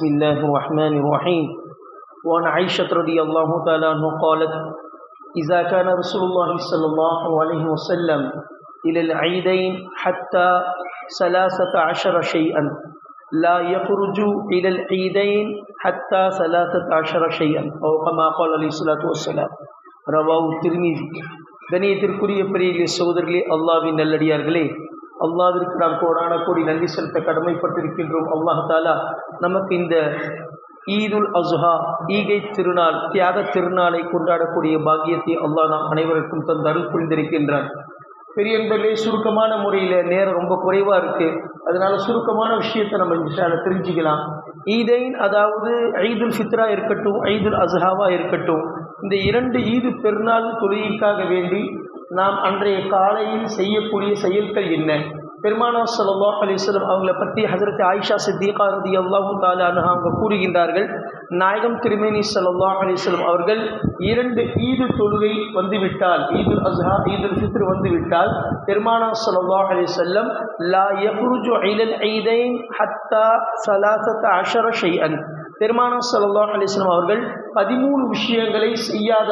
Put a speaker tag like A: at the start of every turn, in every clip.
A: بسم الله الرحمن الرحيم. وعن عائشة رضي الله تعالى عنها قالت: إذا كان رسول الله صلى الله عليه وسلم إلى العيدين حتى 13 شيئا لا يخرج إلى العيدين حتى 13 شيئا أو كما قال عليه الصلاة والسلام. رواه الترمذي. கணியத்திற்குரிய பெரிய சகோதரர்களே, அல்லாஹ்வின் நல்லடியார்களே, அல்லாஹ்விற்கு நாம் கோடான கோடி நன்றி செலுத்த கடமைப்பட்டிருக்கின்றோம். அல்லாஹ் தஆலா நமக்கு இந்த ஈதுல் அஸ்ஹா ஈகை திருநாள், தியாக திருநாளை கொண்டாடக்கூடிய பாக்கியத்தை அல்லாஹ் நாம் அனைவருக்கும் தந்து அருள் புரிந்திருக்கின்றான். பெரியவர்களே, சுருக்கமான முறையில் நேரம் ரொம்ப குறைவாக இருக்குது, அதனால சுருக்கமான விஷயத்தை நம்ம இந்த தெரிஞ்சுக்கலாம். ஈதைன், அதாவது ஈதுல் ஃபித்ரா இருக்கட்டும், ஈதுல் அஸ்ஹாவா இருக்கட்டும், இந்த இரண்டு ஈது பெருநாள் தொழுகைக்காக வேண்டி நாம் அன்றைய காலையில் செய்யக்கூடிய செயல்கள் என்ன? பெருமானார் ஸல்லல்லாஹு அலைஹி வஸல்லம் அவங்களை பற்றி ஹஜ்ரத் ஆயிஷா சித்திகா ரலியல்லாஹு தஆலா அன்ஹா அவங்க கூறுகின்றார்கள், நாயகம் திருமேனி ஸல்லல்லாஹு அலைஹி வஸல்லம் அவர்கள் இரண்டு ஈது தொழுகை வந்துவிட்டால், ஈதுல் அஸ்ஹா ஈதுல் ஃபித்ர் வந்துவிட்டால், பெருமானார் ஸல்லல்லாஹு அலைஹி வஸல்லம் லா யஃப்ருஜு இலல் ஈதைன் ஹத்தா 13 ஷைஅன், பெருமானார் ஸல்லல்லாஹு அலைஹி வஸல்லம் அவர்கள் 13 விஷயங்களை செய்யாத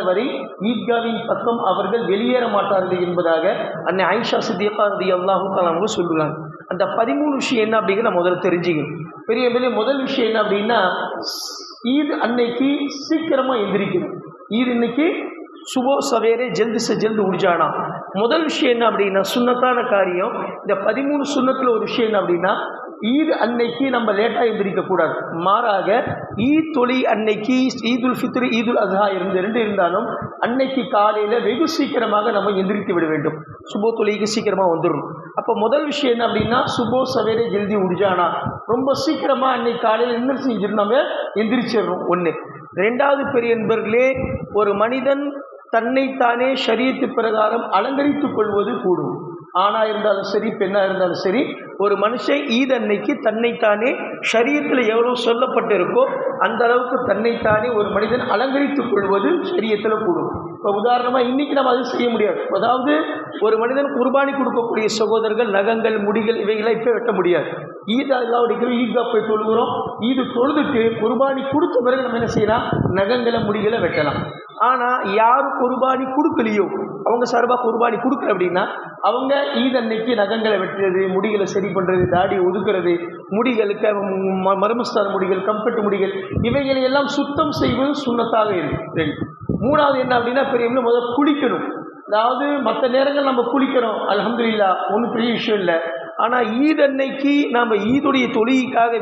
A: வரை ஈத்காவின் பக்கம் அவர்கள் வெளியேற மாட்டார்கள் என்பதாக அன்னை ஆயிஷா சித்திகா ரலியல்லாஹு தஆலா அவங்க சொல்லுறாங்க. அந்த 13 விஷயம் என்ன அப்படிங்கிற முதல்ல தெரிஞ்சுக்கணும். பெரிய முதல் விஷயம் என்ன அப்படின்னா, ஈத் அன்னைக்கு சீக்கிரமாக எந்திரிக்கணும். ஈத் இன்னைக்கு சுபோ சவேரே ஜல்து se ஜல்து உடிஜானா. முதல் விஷயம் என்ன அப்படின்னா, சுன்னத்தான காரியம். இந்த 13 சுன்னத்தில் ஒரு விஷயம் என்ன அப்படின்னா, ஈத் அன்னைக்கு நம்ம லேட்டாக எந்திரிக்கக்கூடாது. மாறாக ஈத் தொழி அன்னைக்கு ஈதுல் ஃபித்ர் ஈதுல் அஸ்ஹா ரெண்டு இருந்தாலும் அன்னைக்கு காலையில் வெகு சீக்கிரமாக நம்ம எந்திரித்து விட வேண்டும். சுபோ தொழிக்கு சீக்கிரமாக வந்துடணும். அப்போ முதல் விஷயம் என்ன அப்படின்னா, சுபோ சவேரே ஜல்தி உடிஜானா, ரொம்ப சீக்கிரமாக அன்னைக்கு காலையில் என்ன செஞ்சிடணும், நம்ம எந்திரிச்சிடணும். ஒன்று. ரெண்டாவது பெரிய நண்பர்களே, ஒரு மனிதன் தன்னைத்தானே ஷரியத்து பிரகாரம் அலங்கரித்துக் கொள்வது கூடும். ஆணாக இருந்தாலும் சரி, பெண்ணாக இருந்தாலும் சரி, ஒரு மனுஷன் ஈத் அன்னைக்கு தன்னைத்தானே ஷரியத்தில் எவ்வளோ சொல்லப்பட்டிருக்கோ அந்த அளவுக்கு தன்னைத்தானே ஒரு மனிதன் அலங்கரித்துக் கொள்வது ஷரியத்தில் கூடும். இப்போ உதாரணமாக இன்றைக்கி நம்ம அது செய்ய முடியாது. அதாவது ஒரு மனிதன் குர்பானி கொடுக்கக்கூடிய சகோதரர்கள் நகங்கள் முடிகள் இவைகளாம் இப்போ வெட்ட முடியாது. ஈத் அல்லாவுடைய ஈத்கா போய் தொழுகிறோம், ஈது தொழுதுட்டு குர்பானி கொடுத்த பிறகு நம்ம என்ன செய்யலாம், நகங்களை முடிகளை வெட்டலாம். ஆனால் யார் குர்பானி கொடுக்கலையோ, அவங்க சார்பாக குர்பானி கொடுக்கல அப்படின்னா அவங்க ஈத் அன்னைக்கு நகங்களை வெட்டுறது, முடிகளை சரி பண்ணுறது, தாடி ஒதுக்குறது, முடிகளுக்கு மர்மஸ்தான முடிகள், கம்பெட்டு முடிகள், இவைகளை எல்லாம் சுத்தம் செய்வது சுன்னத்தாக இருக்கு. மூணாவது என்ன அப்படின்னா, பெரிய முதல்ல குளிக்கணும். அதாவது மற்ற நேரங்கள் நம்ம குளிக்கிறோம், அல்ஹம்துலில்லாஹ், ஒன்றும் பெரிய விஷயம் இல்லை. ஆனால் ஈத் அன்னைக்கு நாம் ஈதுடைய தொழுகைக்காக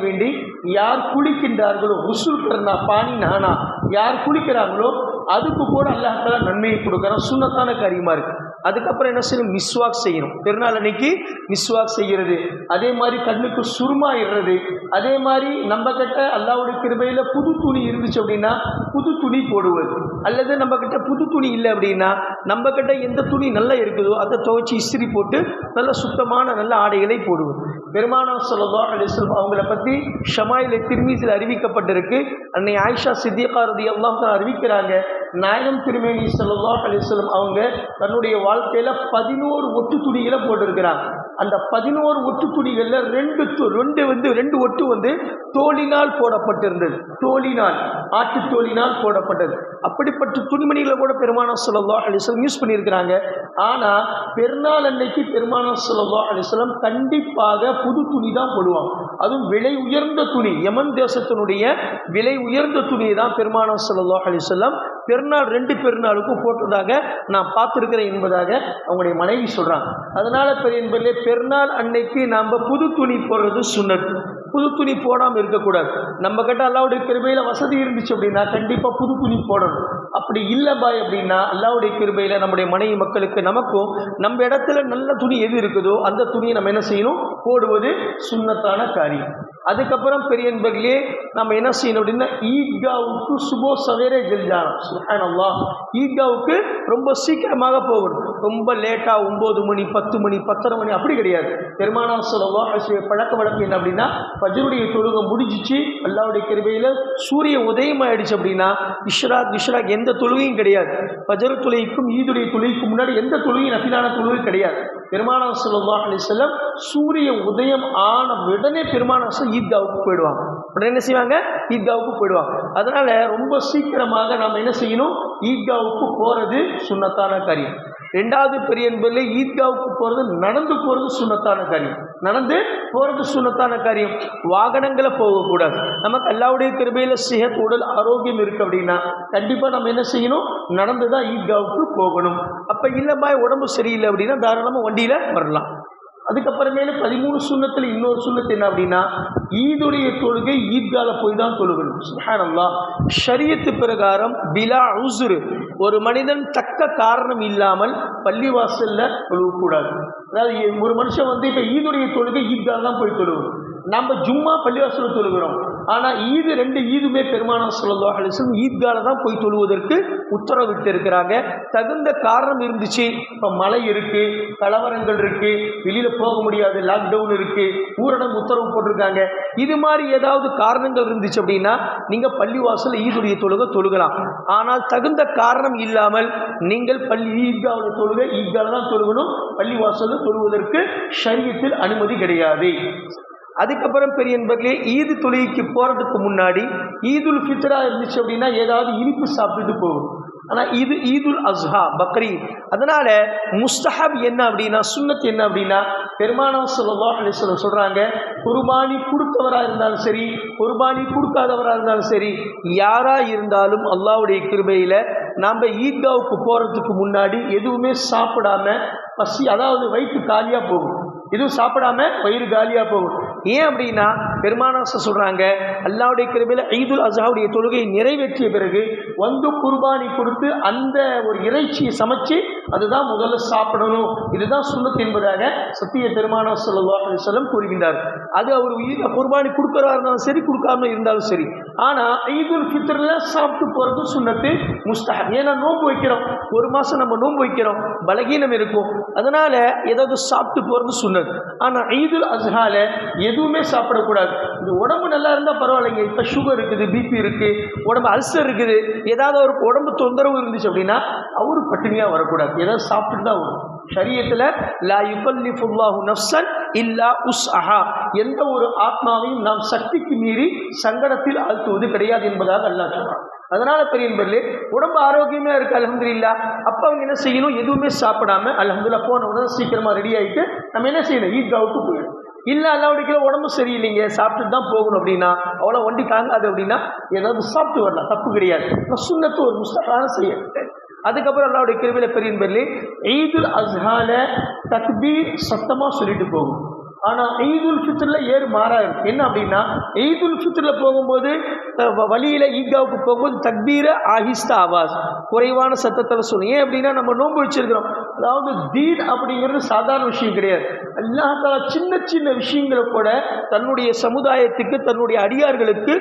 A: வேண்டி யார் குளிக்கின்றார்களோ, உசுல் கர்னா பானி நானா, யார் குளிக்கிறாங்களோ அதுக்கு கூட அல்லாஹ் தஆலா நன்மையை கொடுக்குறான். சுன்னத்தான காரியமாக இருக்குது. அதுக்கப்புறம் என்ன செய்யணும், மிஸ்வாக் செய்யணும். பெருநாள் அன்னைக்கு மிஸ்வாக் செய்கிறது, அதே மாதிரி கண்ணுக்கு சுருமா இடுறது, அதே மாதிரி நம்ம கிட்ட அல்லாஹ்வுடைய கிருபையில் புது துணி இருந்துச்சு அப்படின்னா புது துணி போடுவது, அல்லது நம்ம கிட்ட புது துணி இல்லை அப்படின்னா நம்ம கிட்ட எந்த துணி நல்லா இருக்குதோ அதை துவைச்சி இஸ்திரி போட்டு நல்ல சுத்தமான நல்ல ஆடைகளை போடுவது. பெருமானார் ஸல்லல்லாஹு அலைஹி வஸல்லம் அவங்கள பற்றி ஷமாயிலே திர்மிஸில் அறிவிக்கப்பட்டிருக்கு. அன்னை ஆயிஷா சித்திகா ரலியல்லாஹு தஆலா அறிவிக்கிறாங்க, நாயகம் திருமேனி ஸல்லல்லாஹு அலைஹி வஸல்லம் அவங்க தன்னுடைய வாழ்க்கையில் 11 ஒட்டு துணிகளை போட்டிருக்கிறாங்க. அந்த 11 ஒட்டு துணிகளில் ரெண்டு ஒட்டு தோலினால் போடப்பட்டிருந்தது. தோலினால், ஆட்டு தோலினால் போடப்பட்டது. அப்படிப்பட்ட துணிமணிகளை கூட பெருமானார் ஸல்லல்லாஹு அலைஹி வஸல்லம் யூஸ் பண்ணியிருக்கிறாங்க. ஆனால் பெருநாள் அன்னைக்கு பெருமானார் ஸல்லல்லாஹு அலைஹி வஸல்லம் கண்டிப்பாக புது துணி தான் போடுவாங்க. அதுவும் விலை உயர்ந்த துணி, யமன் தேசத்தினுடைய விலை உயர்ந்த துணியை தான் பெருமானார் ஸல்லல்லாஹு அலைஹி வஸல்லம் பெருநாள் 2 பெருநாளுக்கும் போட்டதாக நான் பார்த்துருக்கிறேன் என்பதாக அவங்களுடைய மனைவி சொல்கிறாங்க. அதனால் பெரிய பெருநாள் அன்னைக்கு நாம் புது துணி போடுறது சுன்னத். புது துணி போடாமல் இருக்கக்கூடாது. நம்ம கிட்ட அல்லாஹ்வுடைய கிருபையில் வசதி இருந்துச்சு அப்படின்னா கண்டிப்பாக புது துணி போடணும். அப்படி இல்லை பாய் அப்படின்னா அல்லாஹ்வுடைய கிருபையில் நம்முடைய மனைவி மக்களுக்கு நமக்கும் நம்ம இடத்துல நல்ல துணி எது இருக்குதோ அந்த துணியை நம்ம என்ன செய்யணும், போடுவது சுன்னத்தான காரியம். அதுக்கப்புறம் பெரிய நண்பர்களே, நம்ம என்ன செய்யணும் அப்படின்னா, ஈத்காவுக்கு சுபோ சவேரே ஜல்ஜானா, சுப்ஹானல்லாஹ், ஈத்காவுக்கு ரொம்ப சீக்கிரமாக போகணும். ரொம்ப லேட்டாக 9 மணி 10 மணி 10:30 மணி அப்படி கிடையாது. பெருமானார் ஸல்லல்லாஹு அலைஹி வஸல்லம் பழக்க வழக்கம் என்ன அப்படின்னா, ஃபஜ்ருடைய தொழுகை முடிஞ்சிச்சு, அல்லாஹ்வுடைய கிருபையில் சூரிய உதயம் ஆயிடுச்சு அப்படின்னா இஷ்ராக் எந்த தொழுகையும் கிடையாது. ஃபஜ்ர் தொழுகைக்கும் ஈதுடைய தொழுகைக்கும் முன்னாடி எந்த தொழுகையும் நஃபிலான தொழுகை கிடையாது. பெருமானார் ஸல்லல்லாஹு அலைஹி வஸல்லம் சூரிய உதயம் ஆன உடனே பெருமானார் ஈத்காவுக்கு போயிடுவாங்க. உடனே என்ன செய்வாங்க? ஈத்காவுக்கு போயிடுவாங்க. அதனால ரொம்ப சீக்கிரமாக நாம் என்ன செய்யணும்? ஈத்காவுக்கு போறது சுன்னத்தான காரியம். ரெண்டாவது பெரிய என்பதில் ஈத்காவுக்கு போகிறது நடந்து போகிறது சுன்னத்தான காரியம். நடந்து போகிறது சுன்னத்தான காரியம். வாகனங்களை போகக்கூடாது. நமக்கு அல்லாஹ்வுடைய கிருபையில் சிஹத் உடல் ஆரோக்கியம் இருக்குது அப்படின்னா கண்டிப்பாக நம்ம என்ன செய்யணும்? நடந்து தான் ஈத்காவுக்கு போகணும். அப்போ இல்லைம்மா உடம்பு சரியில்லை அப்படின்னா தாராளமாக வண்டியில் வரலாம். அதுக்கப்புறமேலு 13 சுன்னத்தில் இன்னொரு சுன்னத்து என்ன அப்படின்னா ஈதுடைய தொழுகை ஈத்கால போய் தான் தொழுகணும். சுப்ஹானல்லாஹ். ஷரியத்து பிரகாரம் பிலா உஸ்ர் ஒரு மனிதன் தக்க காரணம் இல்லாமல் பள்ளிவாசல்ல தொழுகக்கூடாது. அதாவது ஒரு மனுஷன் இப்போ ஈதுடைய தொழுகை ஈத்கால தான் போய் தொழுகணும். நம்ம ஜும்மா பள்ளிவாசல் தொழுகிறோம். ஆனால் ரெண்டு ஈதுமே பெருமானார் ஸல்லல்லாஹு அலைஹி வஸல்லம் ஈத்கால தான் போய் தொழுவதற்கு உத்தரவிட்டு இருக்கிறாங்க. தகுந்த காரணம் இருந்துச்சு. இப்போ மழை இருக்கு, கலவரங்கள் இருக்கு, வெளியில போக முடியாது, லாக்டவுன் இருக்கு, ஊரடங்கு உத்தரவு போட்டிருக்காங்க, இது மாதிரி ஏதாவது காரணங்கள் இருந்துச்சு அப்படின்னா நீங்க பள்ளிவாசல் ஈதுடைய தொழுகை தொழுகலாம். ஆனால் தகுந்த காரணம் இல்லாமல் நீங்கள் ஈத்காவில் தொழுகை ஈத்கால தான் தொழுகணும். பள்ளிவாசல் தொழுவதற்கு ஷரியத்தில் அனுமதி கிடையாது. அதுக்கப்புறம் பெரிய என்பர்களே ஈது தொழுகைக்கு போகிறதுக்கு முன்னாடி ஈதுல் ஃபித்ரா இருந்துச்சு அப்படின்னா ஏதாவது இனிப்பு சாப்பிட்டுட்டு போகும். ஆனால் இது ஈதுல் அஸ்ஹா பக்ரீத். அதனால முஸ்தஹப் என்ன அப்படின்னா சுன்னத் என்ன அப்படின்னா பெருமானார் ஸல்லல்லாஹு அலைஹி வஸல்லம் சொல்கிறாங்க, குர்பானி கொடுத்தவராக இருந்தாலும் சரி குர்பானி கொடுக்காதவராக இருந்தாலும் சரி யாராக இருந்தாலும் அல்லாஹ்வுடைய கிருபையில் நாம் ஈத்காவுக்கு போகிறதுக்கு முன்னாடி எதுவுமே சாப்பிடாம பசி அதாவது வயிற்று காலியாக போகும். எதுவும் சாப்பிடாம வயிறு காலியாக போகும். ஏன் அப்படின்னா பெருமானார் சொல்கிறாங்க அல்லாஹ்வுடைய கிருபையில் ஈதுல் அஸ்ஹாவுடைய தொழுகையை நிறைவேற்றிய பிறகு வந்து குர்பானி கொடுத்து அந்த ஒரு இறைச்சியை சமைச்சு அதுதான் முதல்ல சாப்பிடணும், இதுதான் சுன்னத் என்பதாக சத்திய பெருமானார் ஸல்லல்லாஹு அலைஹி வஸல்லம் கூறுகின்றார். அது அவர் குர்பானி கொடுக்குறா இருந்தாலும் சரி கொடுக்காம இருந்தாலும் சரி. ஆனால் ஈதுல் ஃபித்ரில் சாப்பிட்டு போகிறது சுன்னத்து முஸ்தஹப். ஏன்னா நோன்பு வைக்கிறோம், ஒரு மாதம் நம்ம நோன்பு வைக்கிறோம், பலகீனம் இருக்கும், அதனால ஏதாவது சாப்பிட்டு போகிறது சுன்னத். ஆனால் ஈதுல் அஸ்ஹால எதுவுமே சாப்பிடக்கூடாது. இந்த உடம்பு நல்லா இருந்தால் பரவாயில்லைங்க. இப்போ சுகர் இருக்குது, பிபி இருக்குது, உடம்பு அல்சர் இருக்குது, ஏதாவது ஒரு உடம்பு தொந்தரவு இருந்துச்சு அப்படின்னா அவரு பட்டினியாக வரக்கூடாது, ஏதாவது சாப்பிட்டு தான் வரும். ஷரியத்தில் லா யுகல்லிஃபுல்லாஹு நஃப்ஸன் இல்லா உஸ்அஹா, எந்த ஒரு ஆத்மாவையும் நாம் சக்திக்கு மீறி சங்கடத்தில் ஆழ்த்துவது கிடையாது என்பதாக அல்லாஹ் சொல்றான். அதனால பெரிய என்பதிலே உடம்பு ஆரோக்கியமே இருக்கு அல்ஹம்துலில்லாஹ். அப்போ அவங்க என்ன செய்யணும்? எதுவுமே சாப்பிடாம அல்ஹம்துலில்லாஹ் போன உடனே சீக்கிரமாக ரெடி ஆகிட்டு நம்ம என்ன செய்யணும்? ஈத்காவுக்கு போயிடும். இல்லை அல்லாஹ்வுடைய உடம்பு சரியில்லைங்க சாப்பிட்டுட்டு தான் போகணும் அப்படின்னா அவ்வளோ வண்டி தாங்காது அப்படின்னா ஏதாவது சாப்பிட்டு வரலாம், தப்பு கிடையாது. சுன்னத்து ஒரு முஸ்தஹான செய்ய. அதுக்கப்புறம் அல்லாஹ்வுடைய கிருபையில் பெரிய என்பதிலே ஈதுல் அஸ்ஹால தக்பீர் சத்தமாக சொல்லிட்டு போகும். ஆனால் ஈதுல் ஃபித்ரில் ஏறு மாறா இருக்கும். என்ன அப்படின்னா ஈதுல் ஃபித்ரில் போகும்போது வழியில் ஈத்காவுக்கு போகும்போது தக்பீரை ஆஹிஸ்தா ஆவாஸ் குறைவான சத்தத்தில் சொல்லும். ஏன் அப்படின்னா நம்ம நோன்பு வச்சிருக்கிறோம். அதாவது தீன் அப்படிங்கிறது சாதாரண விஷயம் கிடையாது. அல்லாஹ் தஆலா சின்ன சின்ன விஷயங்களை கூட தன்னுடைய சமுதாயத்துக்கு தன்னுடைய அடியார்களுக்கு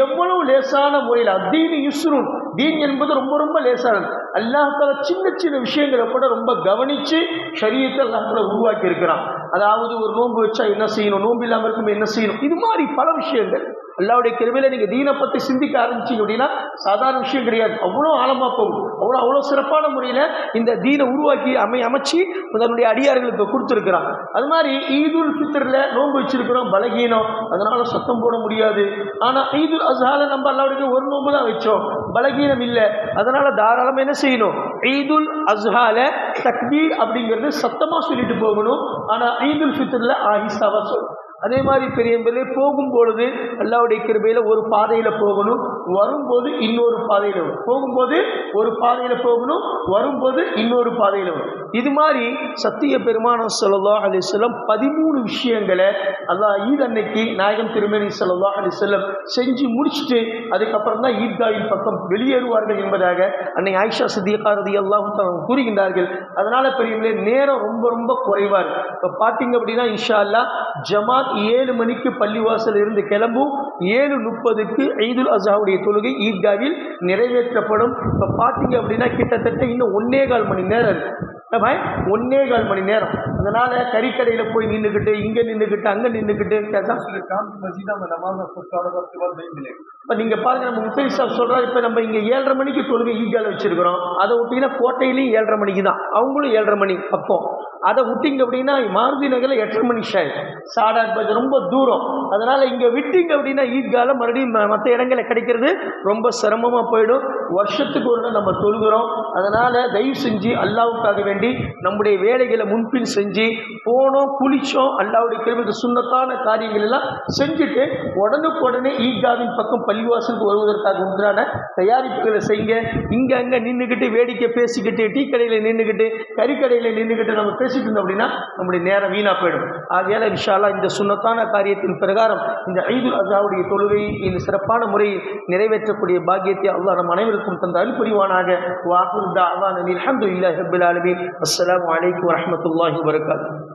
A: எவ்வளவு லேசான முறையில் தீன் யுஸ்ருன், தீன் என்பது ரொம்ப ரொம்ப லேசானது. அல்லாஹ் தஆலா சின்ன சின்ன விஷயங்களை கூட ரொம்ப கவனித்து ஷரியத்தை அல்லாஹ் தஆலா உருவாக்கி இருக்கிறான். அதாவது ஒரு நோன்பு வச்சா என்ன செய்யணும், நோன்பு இல்லாமல் இருக்கும் என்ன செய்யணும், இது மாதிரி பல விஷயங்கள் அல்லாஹ்வுடைய கிருபையில் நீங்கள் தீனை பற்றி சிந்திக்க ஆரம்பிச்சிங்க அப்படின்னா சாதாரண விஷயம் கிடையாது. அவ்வளோ ஆழமாக போகும். அவ்வளோ சிறப்பான முறையில் இந்த தீனை உருவாக்கி அமைச்சு தன்னுடைய அடியார்களுக்கு கொடுத்துருக்கிறான். அது மாதிரி ஈதுல் ஃபித்ரில் நோன்பு வச்சிருக்கிறோம், பலகீனம், அதனால சத்தம் போட முடியாது. ஆனால் ஈதுல் அஸ்ஹால நம்ம அல்லாஹ்வுடைய ஒரு நோன்பு தான் வச்சோம், பலகீனம் இல்லை, அதனால தாராளமாக என்ன செய்யணும்? ஈதுல் அஸ்ஹால தக்பீர் அப்படிங்கிறது சத்தமாக சொல்லிட்டு போகணும். ஆனால் ஈதுல் ஃபித்ரில் ஆஹிஸ்தாவாக சொல்லணும். அதே மாதிரி பெரிய என்பதிலே போகும்பொழுது அல்லாஹ்வுடைய கிருபையில் ஒரு பாதையில் போகணும், வரும்போது இன்னொரு பாதையில் வரும். போகும்போது ஒரு பாதையில் போகணும், வரும்போது இன்னொரு பாதையில் வரும். இது மாதிரி சத்திய பெருமானார் ஸல்லல்லாஹு அலைஹி வஸல்லம் 13 விஷயங்களை அல்லாஹ் ஈத் அன்னைக்கு நாயகம் திருமேனி ஸல்லல்லாஹு அலைஹி வஸல்லம் செஞ்சு முடிச்சுட்டு அதுக்கப்புறம் தான் ஈத்காயின் பக்கம் வெளியேறுவார்கள் என்பதாக அன்னை ஆயிஷா சித்திகா ரலியல்லாஹு தஆலா கூறுகின்றார்கள். அதனால பெரியவர்களே நேரம் ரொம்ப ரொம்ப குறைவாக இருக்கு. இப்போ பார்த்தீங்க அப்படின்னா இன்ஷா அல்லாஹ் ஜமாத் 7 மணிக்கு பள்ளிவாசல் இருந்து கிளம்பும், 7:30க்கு ஈதுல் அஸ்ஹாவுடைய தொழுகை ஈத்காவில் நிறைவேற்றப்படும். இப்போ பார்த்தீங்க அப்படின்னா கிட்டத்தட்ட இன்னும் 1.25 மணி நேரம் இருக்கு. 1.25 மணி நேரம் அதனால கறிக்கடையில் போய் நின்றுக்கிட்டு இங்கே நின்றுக்கிட்டு அங்கே நின்றுக்கிட்டு இப்போ நீங்கள் பாருங்க, நம்ம முஃபதி சாப் சொல்கிறார், இப்போ நம்ம இங்கே 7:30 மணிக்கு தொழுகை ஈஜால வச்சிருக்கிறோம். அதை விட்டிங்கன்னா கோட்டையிலையும் 7:30 மணிக்கு தான், அவங்களும் 7:30 மணி பக்கம். அதை விட்டிங்க அப்படின்னா மாருதி நகரில் 8:30 மணி ஷாய் சாடாட் பஜ் ரொம்ப தூரம். அதனால் இங்கே விட்டிங்க அப்படின்னா ஈத்கால மறுபடியும் மற்ற இடங்களில் கிடைக்கிறது ரொம்ப சிரமமாக போயிடும். வருஷத்துக்கு ஒரு நம்ம தொழுகிறோம். அதனால் தயவு செஞ்சு அல்லாவுக்காக வேண்டி நம்முடைய வேலைகளை முன்பின் செஞ்சு போனோம், குளித்தோம், அல்லாவுடைய கிருபைக்கு சுன்னத்தான காரியங்கள் எல்லாம் செஞ்சுட்டு உடனுக்குடனே ஈத்காவின் பக்கம் பள்ளிவாசலுக்கு வருவதற்காக உண்டான தயாரிப்புகளை செய்யுங்க. இங்கே அங்கே நின்றுக்கிட்டு வேடிக்கை பேசிக்கிட்டு டீ கடையில் நின்றுக்கிட்டு கறிக்கடையில் நின்றுக்கிட்டு நம்ம பேசிட்டு இருந்தோம் அப்படின்னா நம்முடைய நேரம் வீணாக போயிடும். ஆகையால் இன்ஷா அல்லாஹ் இந்த சுன்னத்தான காரியத்தின் பிரகாரம் இந்த ஈதுல் அஸ்ஹாவுடைய தொழுகையை இந்த சிறப்பான முறையில் நிறைவேற்றக்கூடிய பாக்கியத்தை அல்லாஹ் நம் அனைவருக்கும் தந்த அருள் புரிவானாக. வாஹிரு தஅவானா அல்ஹம்துலில்லாஹி ரப்பில் ஆலமீன். அஸ்ஸலாமு அலைக்கும் வரஹ்மத்துல்லாஹி வபரகாத்துஹு.